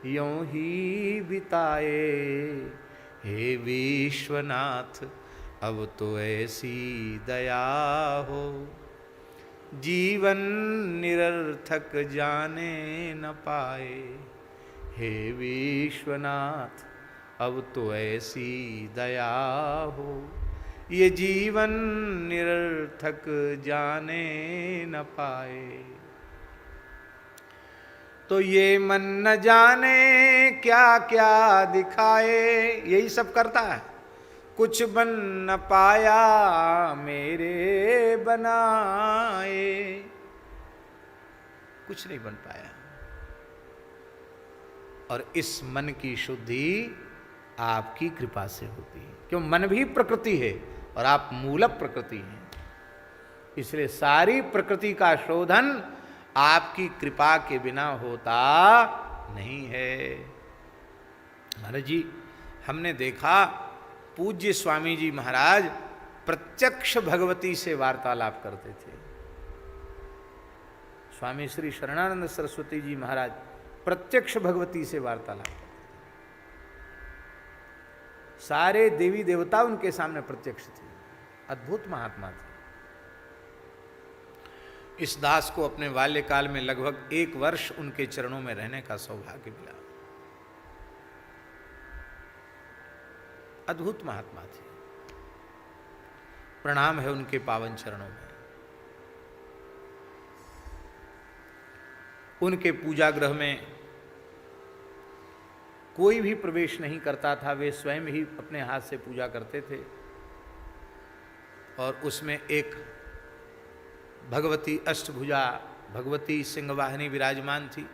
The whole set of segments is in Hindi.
यों ही बिताए। हे विश्वनाथ अब तो ऐसी दया हो, जीवन निरर्थक जाने न पाए। हे विश्वनाथ अब तो ऐसी दया हो, ये जीवन निरर्थक जाने न पाए। तो ये मन न जाने क्या क्या दिखाए, यही सब करता है। कुछ बन न पाया मेरे बनाए, कुछ नहीं बन पाया। और इस मन की शुद्धि आपकी कृपा से होती है, क्यों मन भी प्रकृति है और आप मूल प्रकृति हैं। इसलिए सारी प्रकृति का शोधन आपकी कृपा के बिना होता नहीं है। महाराज जी, हमने देखा पूज्य स्वामी जी महाराज प्रत्यक्ष भगवती से वार्तालाप करते थे। स्वामी श्री शरणानंद सरस्वती जी महाराज प्रत्यक्ष भगवती से वार्तालाप करते थे। सारे देवी देवता उनके सामने प्रत्यक्ष थे। अद्भुत महात्मा थे। इस दास को अपने बाल्यकाल में लगभग 1 वर्ष उनके चरणों में रहने का सौभाग्य मिला। अद्भुत महात्मा थे। प्रणाम है उनके पावन चरणों में। उनके पूजा गृह में कोई भी प्रवेश नहीं करता था, वे स्वयं ही अपने हाथ से पूजा करते थे। और उसमें एक भगवती अष्टभुजा भगवती सिंहवाहिनी विराजमान थी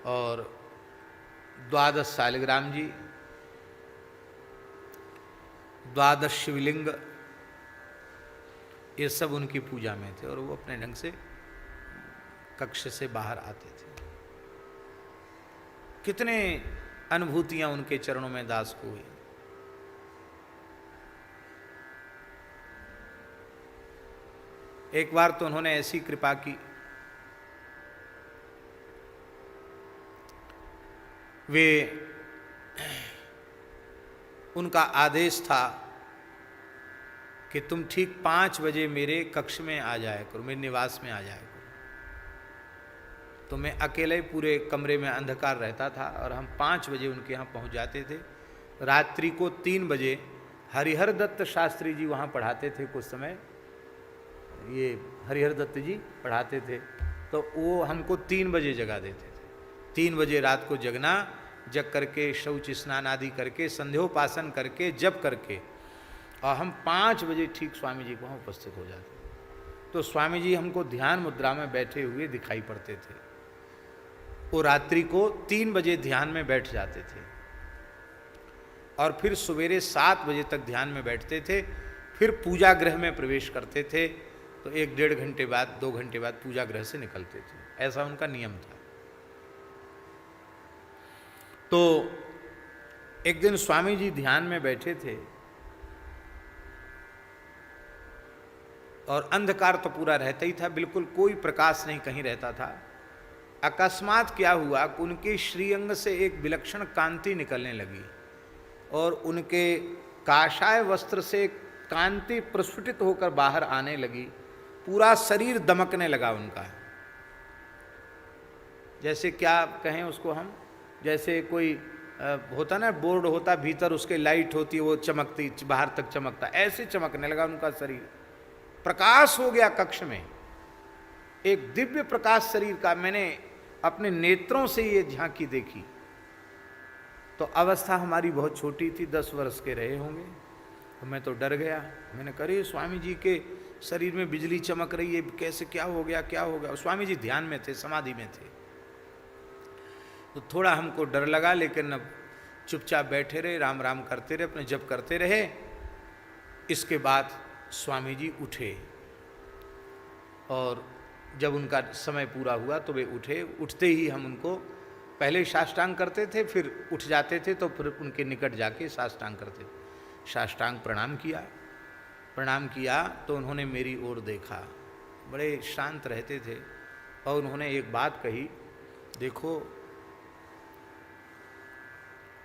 और 12 शालिग्राम जी, 12 शिवलिंग, ये सब उनकी पूजा में थे। और वो अपने ढंग से कक्ष से बाहर आते थे। कितने अनुभूतियां उनके चरणों में दास को हुई। एक बार तो उन्होंने ऐसी कृपा की, वे उनका आदेश था कि तुम ठीक 5 बजे मेरे कक्ष में आ जाया करो, मेरे निवास में आ जाया करो। तो मैं अकेले पूरे कमरे में अंधकार रहता था और हम 5 बजे उनके यहाँ पहुँच जाते थे। रात्रि को 3 बजे हरिहर दत्त शास्त्री जी वहाँ पढ़ाते थे। कुछ समय ये हरिहर दत्त जी पढ़ाते थे, तो वो हमको 3 बजे जगा देते थे। 3 बजे रात को जगना, जग करके शौच स्नान आदि करके संध्योपासन करके जप करके, और हम 5 बजे ठीक स्वामी जी को वहाँ उपस्थित हो जाते। तो स्वामी जी हमको ध्यान मुद्रा में बैठे हुए दिखाई पड़ते थे। वो रात्रि को 3 बजे ध्यान में बैठ जाते थे और फिर सवेरे 7 बजे तक ध्यान में बैठते थे। फिर पूजा गृह में प्रवेश करते थे। तो 1-1.5 घंटे बाद, 2 घंटे बाद पूजा गृह से निकलते थे। ऐसा उनका नियम था। तो एक दिन स्वामी जी ध्यान में बैठे थे और अंधकार तो पूरा रहता ही था, बिल्कुल कोई प्रकाश नहीं कहीं रहता था। अकस्मात क्या हुआ कि उनके श्रीअंग से एक विलक्षण कांति निकलने लगी और उनके काषाय वस्त्र से कांति प्रस्फुटित होकर बाहर आने लगी। पूरा शरीर दमकने लगा उनका। जैसे क्या कहें उसको हम, जैसे कोई होता ना, बोर्ड होता भीतर, उसके लाइट होती है, वो चमकती, बाहर तक चमकता, ऐसे चमकने लगा उनका शरीर। प्रकाश हो गया कक्ष में, एक दिव्य प्रकाश शरीर का। मैंने अपने नेत्रों से ये झांकी देखी। तो अवस्था हमारी बहुत छोटी थी, 10 वर्ष के रहे होंगे। तो मैं तो डर गया। मैंने कहा स्वामी जी के शरीर में बिजली चमक रही है, कैसे, क्या हो गया, क्या हो गया। स्वामी जी ध्यान में थे, समाधि में थे। तो थोड़ा हमको डर लगा, लेकिन अब चुपचाप बैठे रहे, राम राम करते रहे, अपने जप करते रहे। इसके बाद स्वामी जी उठे और जब उनका समय पूरा हुआ तो वे उठे। उठते ही हम उनको पहले साष्टांग करते थे, फिर उठ जाते थे, तो फिर उनके निकट जाके साष्टांग करते थे। साष्टांग प्रणाम किया। प्रणाम किया तो उन्होंने मेरी ओर देखा। बड़े शांत रहते थे और उन्होंने एक बात कही, देखो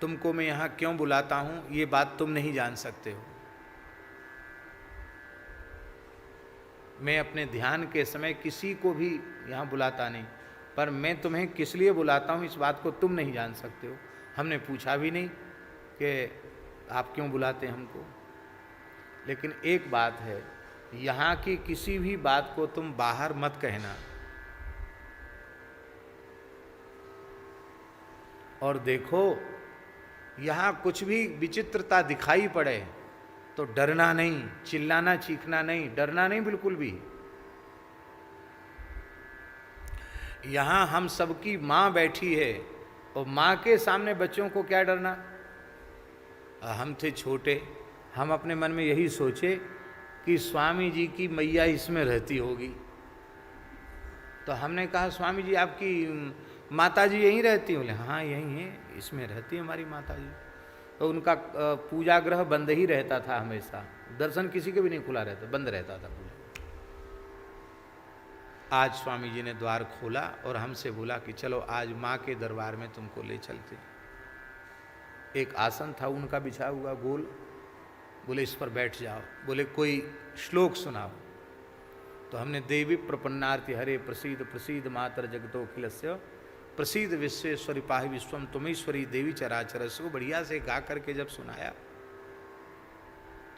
तुमको मैं यहाँ क्यों बुलाता हूँ ये बात तुम नहीं जान सकते हो। मैं अपने ध्यान के समय किसी को भी यहाँ बुलाता नहीं, पर मैं तुम्हें किस लिए बुलाता हूँ इस बात को तुम नहीं जान सकते हो। हमने पूछा भी नहीं कि आप क्यों बुलाते हैं हमको। लेकिन एक बात है, यहाँ की किसी भी बात को तुम बाहर मत कहना। और देखो, यहाँ कुछ भी विचित्रता दिखाई पड़े तो डरना नहीं, चिल्लाना चीखना नहीं, डरना नहीं बिल्कुल भी। यहाँ हम सबकी माँ बैठी है और माँ के सामने बच्चों को क्या डरना। हम थे छोटे, हम अपने मन में यही सोचे कि स्वामी जी की मैया इसमें रहती होगी। तो हमने कहा स्वामी जी आपकी माता जी यहीं रहती बोले हाँ यहीं है, इसमें रहती है हमारी माता जी। तो उनका पूजा गृह बंद ही रहता था हमेशा, दर्शन किसी के भी नहीं खुला रहता, बंद रहता था पूजा। आज स्वामी जी ने द्वार खोला और हमसे बोला कि चलो आज माँ के दरबार में तुमको ले चलते। एक आसन था उनका बिछा हुआ गोल, बोले इस पर बैठ जाओ, बोले कोई श्लोक सुनाओ। तो हमने देवी प्रपन्नार्ति हरे प्रसीद प्रसीद मातर जगतोखिलस्य प्रसीद विश्वेश्वरी पाहि विश्वम तुमेश्वरी देवी चराचर को बढ़िया से गा करके जब सुनाया,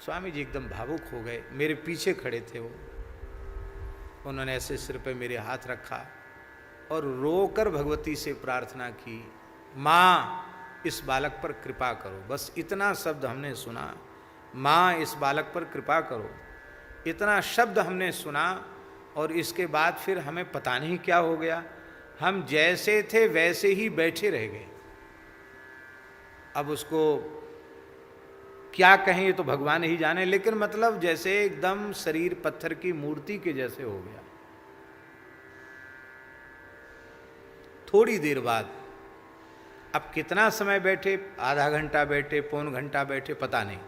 स्वामी जी एकदम भावुक हो गए। मेरे पीछे खड़े थे वो, उन्होंने ऐसे सिर पे मेरे हाथ रखा और रोकर भगवती से प्रार्थना की, माँ इस बालक पर कृपा करो। बस इतना शब्द हमने सुना, माँ इस बालक पर कृपा करो, इतना शब्द हमने सुना। और इसके बाद फिर हमें पता नहीं क्या हो गया, हम जैसे थे वैसे ही बैठे रह गए। अब उसको क्या कहें ये तो भगवान ही जाने, लेकिन मतलब जैसे एकदम शरीर पत्थर की मूर्ति के जैसे हो गया। थोड़ी देर बाद, अब कितना समय बैठे, आधा घंटा बैठे, पौन घंटा बैठे, पता नहीं,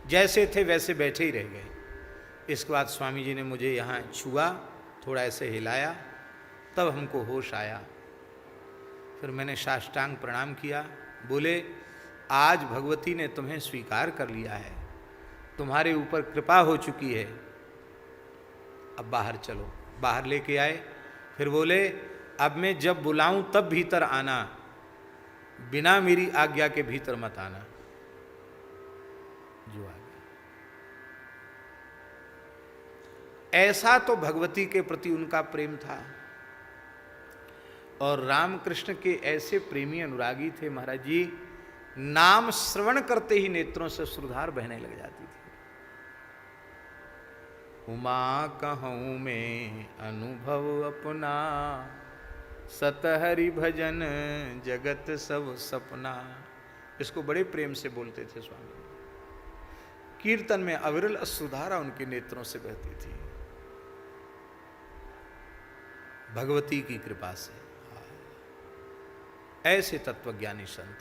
जैसे थे वैसे बैठे ही रह गए। इसके बाद स्वामी जी ने मुझे यहाँ छुआ, थोड़ा ऐसे हिलाया, तब हमको होश आया। फिर मैंने साष्टांग प्रणाम किया, बोले आज भगवती ने तुम्हें स्वीकार कर लिया है, तुम्हारे ऊपर कृपा हो चुकी है, अब बाहर चलो। बाहर लेके आए, फिर बोले अब मैं जब बुलाऊं तब भीतर आना, बिना मेरी आज्ञा के भीतर मत आना। जो आ गया। ऐसा तो भगवती के प्रति उनका प्रेम था। और रामकृष्ण के ऐसे प्रेमी अनुरागी थे महाराज जी, नाम श्रवण करते ही नेत्रों से श्रुधार बहने लग जाती थी। उमा कहूँ में अनुभव अपना, सतहरि भजन जगत सब सपना। इसको बड़े प्रेम से बोलते थे स्वामी। कीर्तन में अविरल अश्रुधारा उनके नेत्रों से बहती थी, भगवती की कृपा से। ऐसे तत्वज्ञानी संत।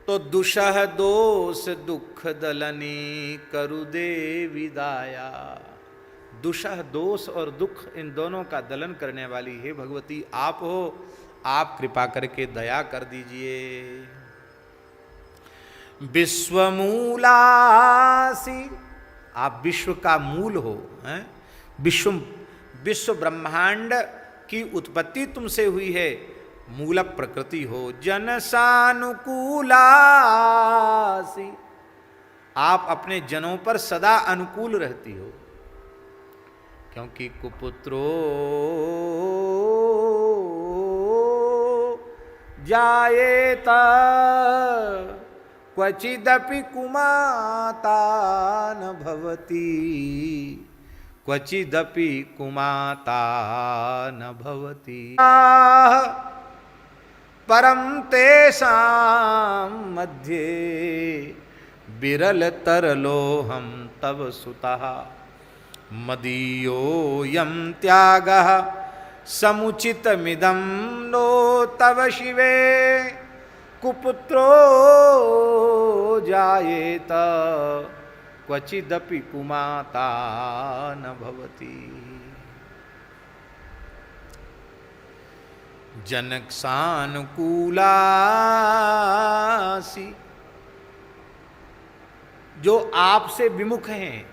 तो दुषह दोष दुख दलनी करु देवी दाया। दुषह दोष और दुख इन दोनों का दलन करने वाली है भगवती आप हो, आप कृपा करके दया कर दीजिए। विश्वमूलासी, आप विश्व का मूल हो, हैं? विश्व ब्रह्मांड की उत्पत्ति तुमसे हुई है, मूल प्रकृति हो। जन सानुकूलासी, आप अपने जनों पर सदा अनुकूल रहती हो, क्योंकि कुपुत्रो जायेत क्वचिदपि कुमाता न भवति, क्वचिदपि कुमाता न भवति। परम तेषां मध्ये विरल तरलोहम तव सुतः, मदीयोऽयं त्यागः समुचितमिदं नो तव शिवे। कुपुत्रो जायेत क्वचिदपि कुमाता न भवति। जनक सानुकूलासी, जो आपसे विमुख हैं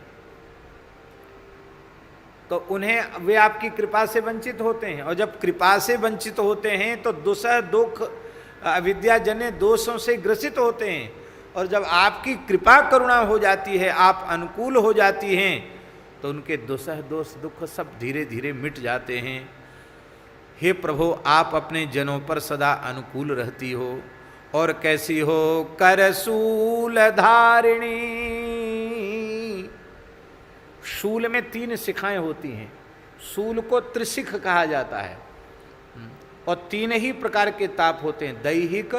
तो उन्हें वे आपकी कृपा से वंचित होते हैं, और जब कृपा से वंचित होते हैं तो दुसह दुख अविद्याजन्य दोषों से ग्रसित होते हैं, और जब आपकी कृपा करुणा हो जाती है, आप अनुकूल हो जाती हैं, तो उनके दुसह दोष दुख सब धीरे धीरे मिट जाते हैं। हे प्रभु, आप अपने जनों पर सदा अनुकूल रहती हो। और कैसी हो? करशूल धारिणी, शूल में 3 शिखाएं होती हैं। शूल को त्रिशिख कहा जाता है, और 3 ही प्रकार के ताप होते हैं, दैहिक,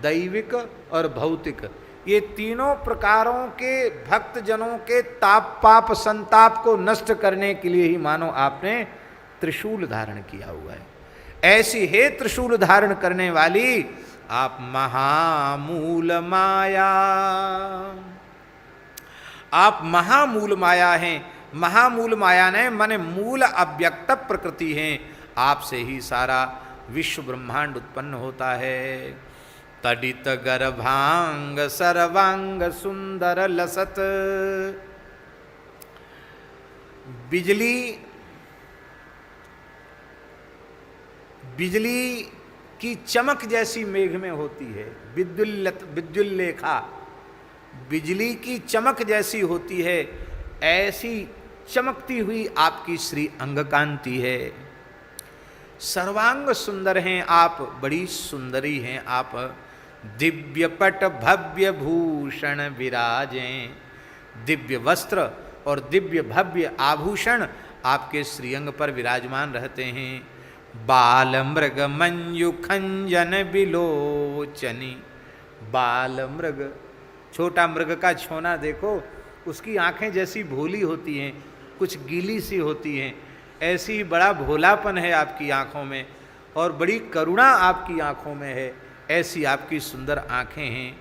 दैविक और भौतिक। ये तीनों प्रकारों के भक्त जनों के ताप पाप संताप को नष्ट करने के लिए ही मानो आपने त्रिशूल धारण किया हुआ है। ऐसी है त्रिशूल धारण करने वाली आप महामूल माया, आप महामूल माया हैं। महामूल माया ने माने मूल अव्यक्त प्रकृति हैं। आपसे ही सारा विश्व ब्रह्मांड उत्पन्न होता है। तडित गर्भांग सर्वांग सुंदर लसत, बिजली की चमक जैसी मेघ में होती है, विद्युल्लेखा, बिजली की चमक जैसी होती है, ऐसी चमकती हुई आपकी श्री अंग कांति है। सर्वांग सुंदर हैं आप, बड़ी सुंदरी हैं आप। दिव्य पट भव्य भूषण विराजें, दिव्य वस्त्र और दिव्य भव्य आभूषण आपके श्रीअंग पर विराजमान रहते हैं। बाल मृग मंजु खंजन बिलोचनी, बाल मृग, छोटा मृग का छोना देखो, उसकी आंखें जैसी भोली होती हैं, कुछ गीली सी होती हैं, ऐसी ही बड़ा भोलापन है आपकी आंखों में, और बड़ी करुणा आपकी आंखों में है। ऐसी आपकी सुंदर आंखें हैं।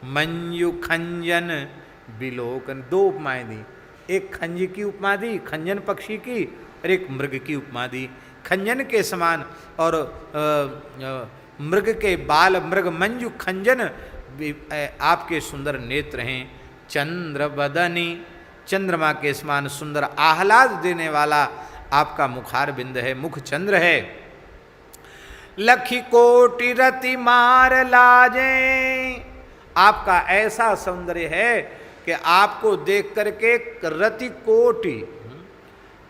मंजु खंजन बिलोकन, 2 उपमाएं दी, एक खंज की उपमा दी, खंजन पक्षी की, और एक मृग की उपमा दी। खंजन के समान और मृग के बाल, मृग मंजु खंजन आपके सुंदर नेत्र हैं। चंद्र बदनी, चंद्रमा के समान सुंदर आह्लाद देने वाला आपका मुखार बिंद है, मुख चंद्र है। लखी कोटि रति मार लाजे, आपका ऐसा सौंदर्य है कि आपको देख करके रति कोटि,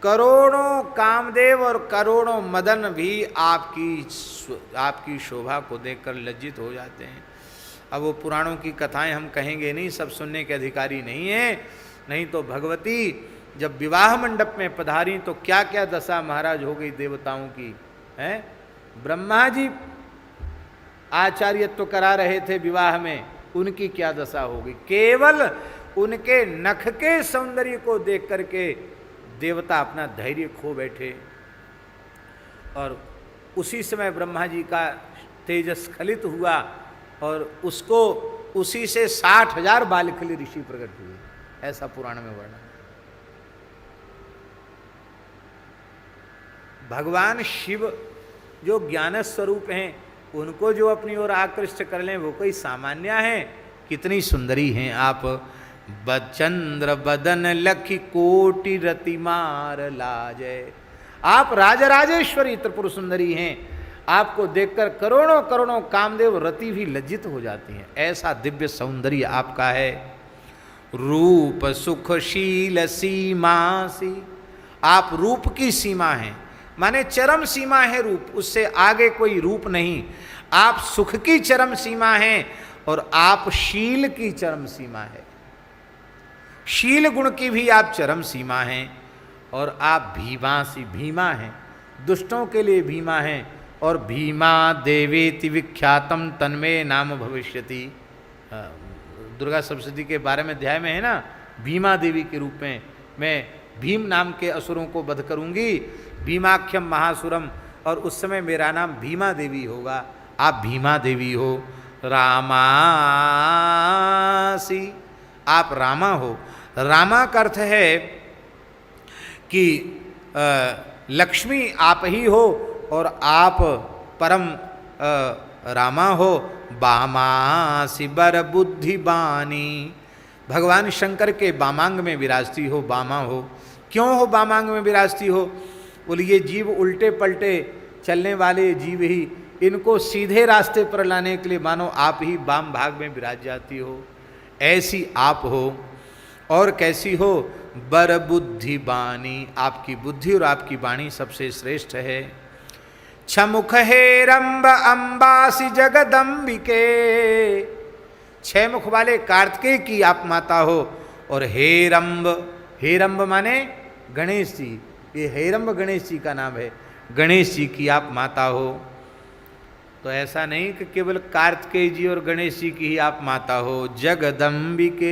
करोड़ों कामदेव और करोड़ों मदन भी आपकी शोभा को देखकर लज्जित हो जाते हैं। अब वो पुराणों की कथाएं हम कहेंगे नहीं, सब सुनने के अधिकारी नहीं हैं। नहीं तो भगवती जब विवाह मंडप में पधारी तो क्या क्या दशा महाराज हो गई देवताओं की, हैं? ब्रह्मा जी आचार्यत्व करा रहे थे विवाह में, उनकी क्या दशा हो गई। केवल उनके नख के सौंदर्य को देख करके देवता अपना धैर्य खो बैठे, और उसी समय ब्रह्मा जी का तेजस स्खलित हुआ, और उसको उसी से 60,000 बालखली ऋषि प्रकट हुए, ऐसा पुराण में वर्णन। भगवान शिव जो ज्ञान स्वरूप हैं, उनको जो अपनी ओर आकृष्ट कर लें वो कोई सामान्य हैं। कितनी सुंदरी हैं आप। चंद्र बदन लखी कोटि रति मार लाजय, आप राजराजेश्वरी त्रिपुर सुंदरी हैं। आपको देखकर करोड़ों करोड़ों कामदेव रति भी लज्जित हो जाती हैं, ऐसा दिव्य सौंदर्य आपका है। रूप सुख शील सीमा सी, आप रूप की सीमा हैं, माने चरम सीमा है रूप, उससे आगे कोई रूप नहीं। आप सुख की चरम सीमा हैं, और आप शील की चरम सीमा है, शील गुण की भी आप चरम सीमा हैं। और आप भीमासी, भीमा हैं, दुष्टों के लिए भीमा हैं। और भीमा देवेति विख्यातम तन्मे नाम भविष्यति, दुर्गा सप्तशती के 12वें अध्याय में है ना, भीमा देवी के रूप में मैं भीम नाम के असुरों को वध करूंगी, भीमाख्यम महासुरम, और उस समय मेरा नाम भीमा देवी होगा। आप भीमा देवी हो। रामासी, आप रामा हो। रामा का अर्थ है कि लक्ष्मी आप ही हो, और आप परम रामा हो, बामासी बर बुद्धि बानी। भगवान शंकर के बामांग में विराजती हो, बामा हो। क्यों हो बामांग में विराजती हो? बोले ये जीव उल्टे पलटे चलने वाले जीव ही, इनको सीधे रास्ते पर लाने के लिए मानो आप ही वाम भाग में विराज जाती हो, ऐसी आप हो। और कैसी हो? बर बुद्धि बानी, आपकी बुद्धि और आपकी वाणी सबसे श्रेष्ठ है। छमुख हेरंब अंबासी जगदम्बिके, छह मुख वाले कार्तिकेय की आप माता हो। और हेरंब, हेरंब माने गणेश जी, ये हेरंब गणेश जी का नाम है, गणेश जी की आप माता हो। तो ऐसा नहीं कि केवल कार्तिकेय जी और गणेश जी की ही आप माता हो, जगदम्बिके,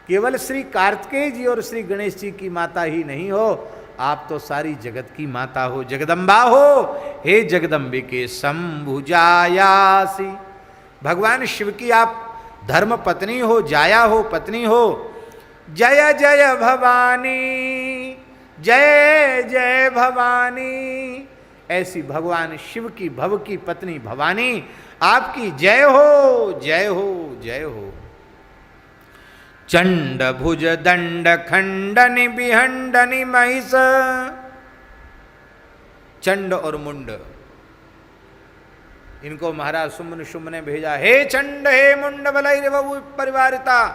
केवल श्री कार्तिकेय जी और श्री गणेश जी की माता ही नहीं हो, आप तो सारी जगत की माता हो, जगदम्बा हो। हे जगदम्बिके शंभुजायासी, भगवान शिव की आप धर्म पत्नी हो, जाया हो, पत्नी हो। जय जय भवानी, जय जय भवानी, ऐसी भगवान शिव की भव की पत्नी भवानी आपकी जय हो, जय हो, जय हो। चंड भुज दंड खंडनि बिहंडनि महिष, चंड और मुंड, इनको महाराज शुंभ ने भेजा। हे चंड हे मुंड बलैर बहु परिवारिता,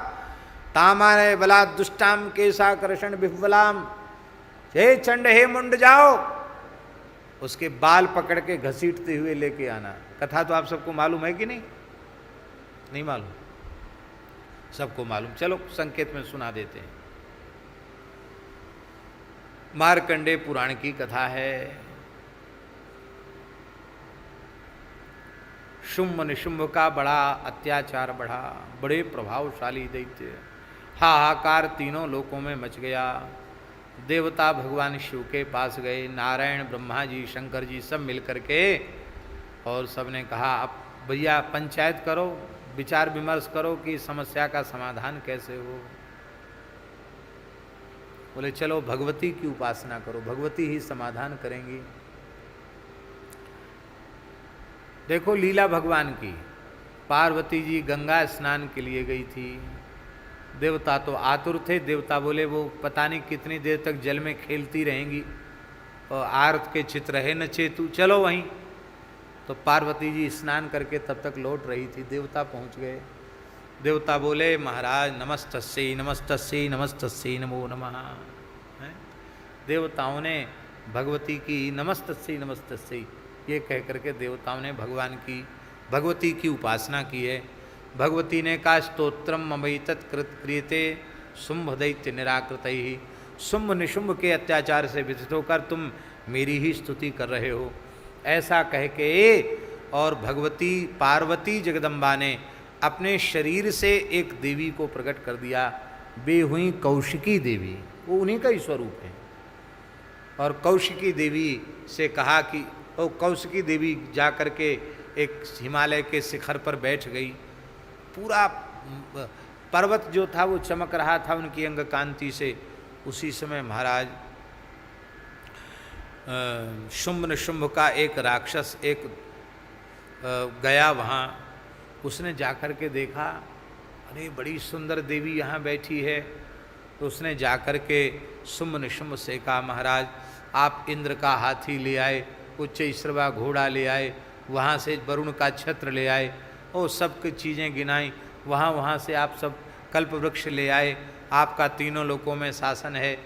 तामारे बला दुष्टाम केशाकर्षण बिह्वलाम। हे चंड हे मुंड जाओ, उसके बाल पकड़ के घसीटते हुए लेके आना। कथा तो आप सबको मालूम है कि नहीं? नहीं मालूम? सबको मालूम, चलो संकेत में सुना देते हैं। मार्कंडेय पुराण की कथा है। शुंभ निशुंभ का बड़ा अत्याचार बढ़ा, बड़े प्रभावशाली दैत्य, हाहाकार तीनों लोकों में मच गया। देवता भगवान शिव के पास गए, नारायण, ब्रह्मा जी, शंकर जी सब मिलकर के, और सबने कहा अब भैया पंचायत करो, विचार विमर्श करो कि समस्या का समाधान कैसे हो। बोले चलो भगवती की उपासना करो, भगवती ही समाधान करेंगी। देखो लीला भगवान की, पार्वती जी गंगा स्नान के लिए गई थी, देवता तो आतुर थे। देवता बोले वो पता नहीं कितनी देर तक जल में खेलती रहेंगी, और आर्त के चित्र है न चेतु, चलो वहीं। तो पार्वती जी स्नान करके तब तक लौट रही थी, देवता पहुंच गए। देवता बोले महाराज नमस्तस्यै नमस्तस्यै नमस्तस्यै नमो नमः। देवताओं ने भगवती की नमस्तस्यै नमस्तस्यै ये कह करके देवताओं ने भगवती की उपासना की है। भगवती ने कहा स्तोत्रम ममैतत् क्रियते शुंभ दैत्य निराकृत ही, शुंभ निशुंभ के अत्याचार से विचलित होकर तुम मेरी ही स्तुति कर रहे हो, ऐसा कह के। और भगवती पार्वती जगदम्बा ने अपने शरीर से एक देवी को प्रकट कर दिया, वे हुई कौशिकी देवी, वो उन्हीं का ही स्वरूप है। और कौशिकी देवी से कहा कि ओ कौशिकी देवी जा कर के एक हिमालय के शिखर पर बैठ गई। पूरा पर्वत जो था वो चमक रहा था उनकी अंग कांति से। उसी समय महाराज शुंभ निशुंभ का एक राक्षस एक गया वहाँ, उसने जाकर के देखा अरे बड़ी सुंदर देवी यहाँ बैठी है। तो उसने जाकर के शुंभ निशुंभ से कहा महाराज आप इंद्र का हाथी ले आए, उच्च ईश्वरवा घोड़ा ले आए, वहाँ से वरुण का छत्र ले आए, और सब की चीज़ें गिनाई। वहाँ से आप सब कल्प वृक्ष ले आए, आपका तीनों लोकों में शासन है।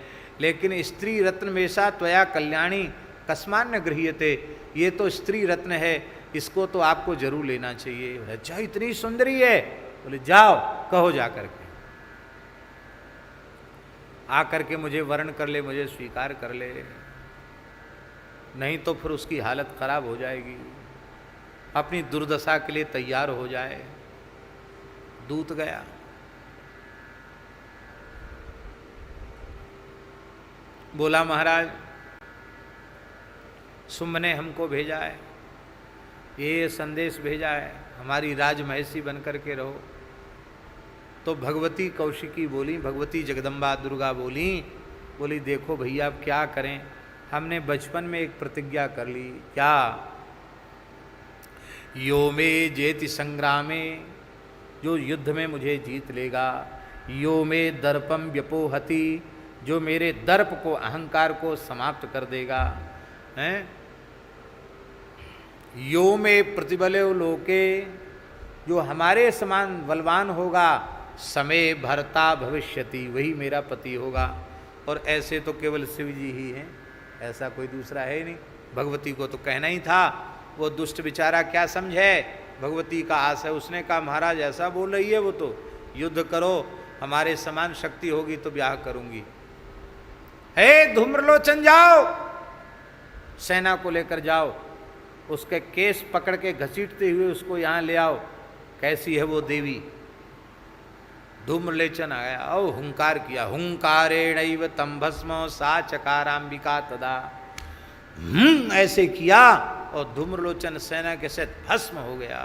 लेकिन स्त्री रत्न मेषा त्वया कल्याणी कस्मान्न गृह्यते, ये तो स्त्री रत्न है, इसको तो आपको जरूर लेना चाहिए। अच्छा इतनी सुंदरी है? बोले जाओ कहो जा करके, आकर के मुझे वर्ण कर ले, मुझे स्वीकार कर ले, नहीं तो फिर उसकी हालत खराब हो जाएगी, अपनी दुर्दशा के लिए तैयार हो जाए। दूत गया, बोला महाराज शुंभ ने हमको भेजा है, ये संदेश भेजा है हमारी राजमहेशी बन कर के रहो। तो भगवती कौशिकी बोली, भगवती जगदम्बा दुर्गा बोली देखो भैया अब क्या करें, हमने बचपन में एक प्रतिज्ञा कर ली, क्या? यो में जेति संग्रामे, जो युद्ध में मुझे जीत लेगा, यो में दर्पम व्यपोहति, जो मेरे दर्प को, अहंकार को समाप्त कर देगा, हैं? यो में प्रतिबलो लोके, जो हमारे समान बलवान होगा, समय भरता भविष्यति, वही मेरा पति होगा। और ऐसे तो केवल शिव जी ही हैं, ऐसा कोई दूसरा है नहीं। भगवती को तो कहना ही था, वो दुष्ट बेचारा क्या समझे भगवती का आस है। उसने कहा महाराज ऐसा बोल रही है वो तो, युद्ध करो, हमारे समान शक्ति होगी तो ब्याह करूंगी। हे धूम्रलोचन, जाओ सेना को लेकर जाओ, उसके केस पकड़ के घसीटते हुए उसको यहाँ ले आओ, कैसी है वो देवी। धूम्रलोचन आया और हुंकार किया, हुंकारेणैव तम भस्म सा चकारांबिका तदा। ऐसे किया और धूम्रलोचन सेना के साथ भस्म हो गया।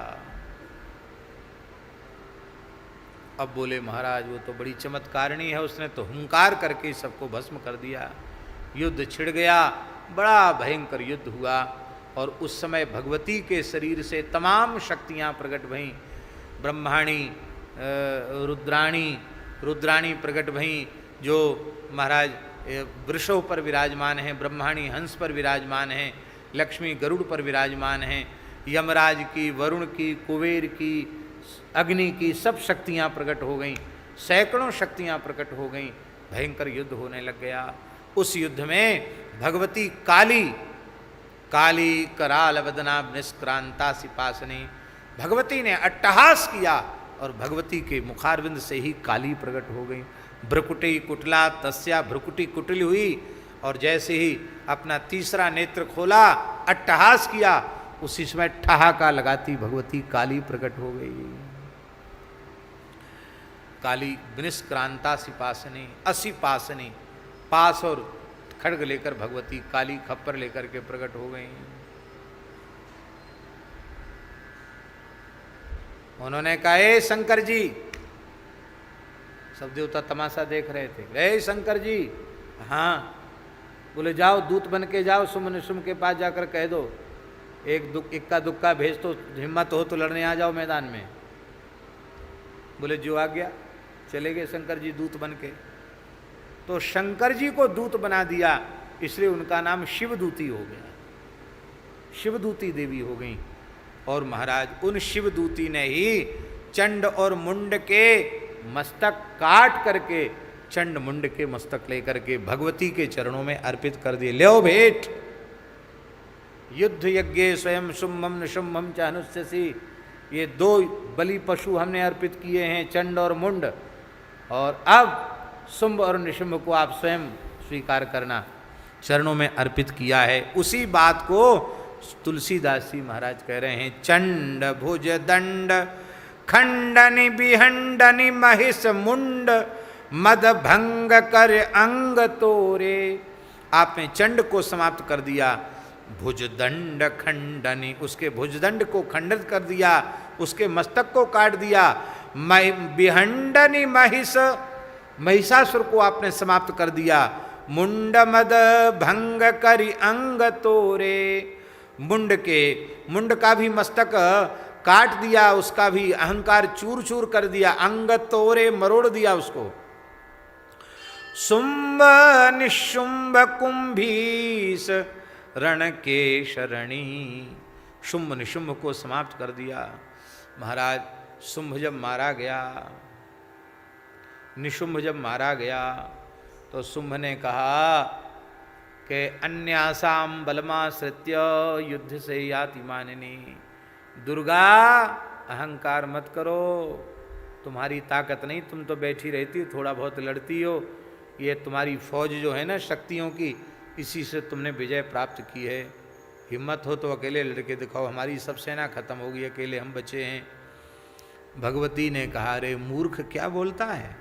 अब बोले महाराज वो तो बड़ी चमत्कारिणी है, उसने तो हुंकार करके सबको भस्म कर दिया। युद्ध छिड़ गया, बड़ा भयंकर युद्ध हुआ। और उस समय भगवती के शरीर से तमाम शक्तियां प्रकट भईं, ब्रह्माणी, रुद्राणी प्रकट भईं, जो महाराज वृषों पर विराजमान हैं, ब्रह्माणी हंस पर विराजमान हैं, लक्ष्मी गरुड़ पर विराजमान हैं, यमराज की, वरुण की, कुबेर की, अग्नि की, सब शक्तियां प्रकट हो गईं, सैकड़ों शक्तियां प्रकट हो गईं। भयंकर युद्ध होने लग गया। उस युद्ध में भगवती काली कराल वदना निष्क्रांता सिपासनी, भगवती ने अट्टहास किया और भगवती के मुखारविंद से ही काली प्रकट हो गई। भ्रुकुटी कुटला तस्या, भ्रुकुटी कुटिल हुई और जैसे ही अपना तीसरा नेत्र खोला, अट्टहास किया, उसी समय ठहाका लगाती भगवती काली प्रकट हो गई। काली निष्क्रांता सिपासनी, असिपासनी, पास और खड्ग लेकर भगवती काली खप्पर लेकर के प्रकट हो गई। उन्होंने कहा ए शंकर जी, सब देवता तमाशा देख रहे थे, ए शंकर जी। हाँ, बोले जाओ दूत बन के जाओ, सुम निशुम के पास जाकर कह दो, इक्का दुक्का भेज, तो हिम्मत हो तो लड़ने आ जाओ मैदान में। बोले जो आ गया। चले गए शंकर जी दूत बन के। तो शंकर जी को दूत बना दिया, इसलिए उनका नाम शिवदूती हो गया, शिवदूती देवी हो गई। और महाराज उन शिवदूती ने ही चंड और मुंड के मस्तक काट करके, चंड मुंड के मस्तक लेकर के भगवती के चरणों में अर्पित कर दिए। लो भेंट, युद्ध यज्ञ स्वयं शुम्भम निशुम्भम च अनुष्यसी, ये दो बलि पशु हमने अर्पित किए हैं, चंड और मुंड, और अब शुंभ और निशुंभ को आप स्वयं स्वीकार करना, चरणों में अर्पित किया है। उसी बात को तुलसीदास जी महाराज कह रहे हैं, चंड भुज दंड खंडनि बिहंडनि महिष मुंड मद भंग कर अंग तोरे। आपने चंड को समाप्त कर दिया, भुजदंड खंडनि, उसके भुजदंड को खंडित कर दिया, उसके मस्तक को काट दिया। बिहंडनि महिष, महिषासुर को आपने समाप्त कर दिया। मुंड मद भंग करि अंग तोरे, मुंड का भी मस्तक काट दिया, उसका भी अहंकार चूर चूर कर दिया, अंग तोरे मरोड़ दिया उसको। शुंभ निशुंभ कुंभीस रण के शरणी, शुंभ निशुंभ को समाप्त कर दिया। महाराज शुंभ जब मारा गया, निशुंभ जब मारा गया, तो शुंभ ने कहा कि अन्यासाम बलमाश्रित्य युद्ध से याति मानिनी। दुर्गा अहंकार मत करो, तुम्हारी ताकत नहीं, तुम तो बैठी रहती हो, थोड़ा बहुत लड़ती हो, ये तुम्हारी फौज जो है ना शक्तियों की, इसी से तुमने विजय प्राप्त की है। हिम्मत हो तो अकेले लड़के दिखाओ, हमारी सब सेना खत्म होगी, अकेले हम बचे हैं। भगवती ने कहा रे मूर्ख, क्या बोलता है?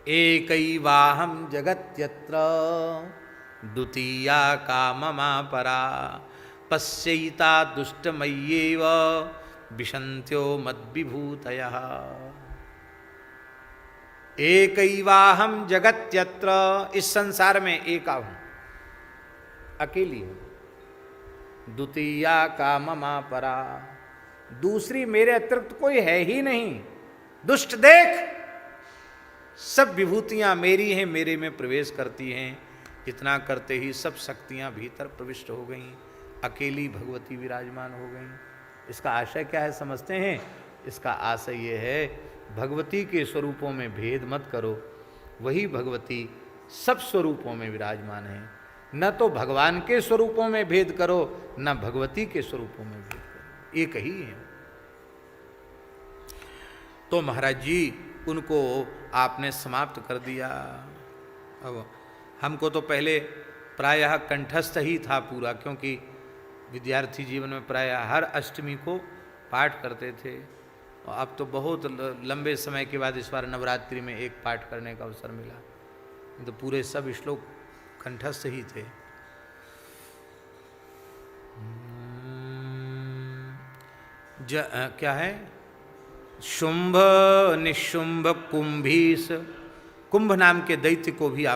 एकैवाहं जगत्यत्र द्वितीया का ममा परा पश्यैता दुष्टमय्येव विशन्त्यो मद्विभूतयः। एकैवाहं जगत्यत्र, इस संसार में एक हूँ, अकेली हूँ। द्वितीया का ममा परा, दूसरी मेरे अतिरिक्त कोई है ही नहीं। दुष्ट देख, सब विभूतियां मेरी हैं, मेरे में प्रवेश करती हैं। इतना करते ही सब शक्तियां भीतर प्रविष्ट हो गईं, अकेली भगवती विराजमान हो गईं। इसका आशय क्या है समझते हैं? इसका आशय ये है, भगवती के स्वरूपों में भेद मत करो, वही भगवती सब स्वरूपों में विराजमान है। न तो भगवान के स्वरूपों में भेद करो, न भगवती के स्वरूपों में भेद करो, एक ही है। तो महाराज जी उनको आपने समाप्त कर दिया। अब हमको तो पहले प्रायः कंठस्थ ही था पूरा, क्योंकि विद्यार्थी जीवन में प्रायः हर अष्टमी को पाठ करते थे। और अब तो बहुत लंबे समय के बाद इस बार नवरात्रि में एक पाठ करने का अवसर मिला, तो पूरे सब श्लोक कंठस्थ ही थे। क्या है? शुंभ निशुंभ कुंभीस, कुंभ नाम के दैत्य को भी आप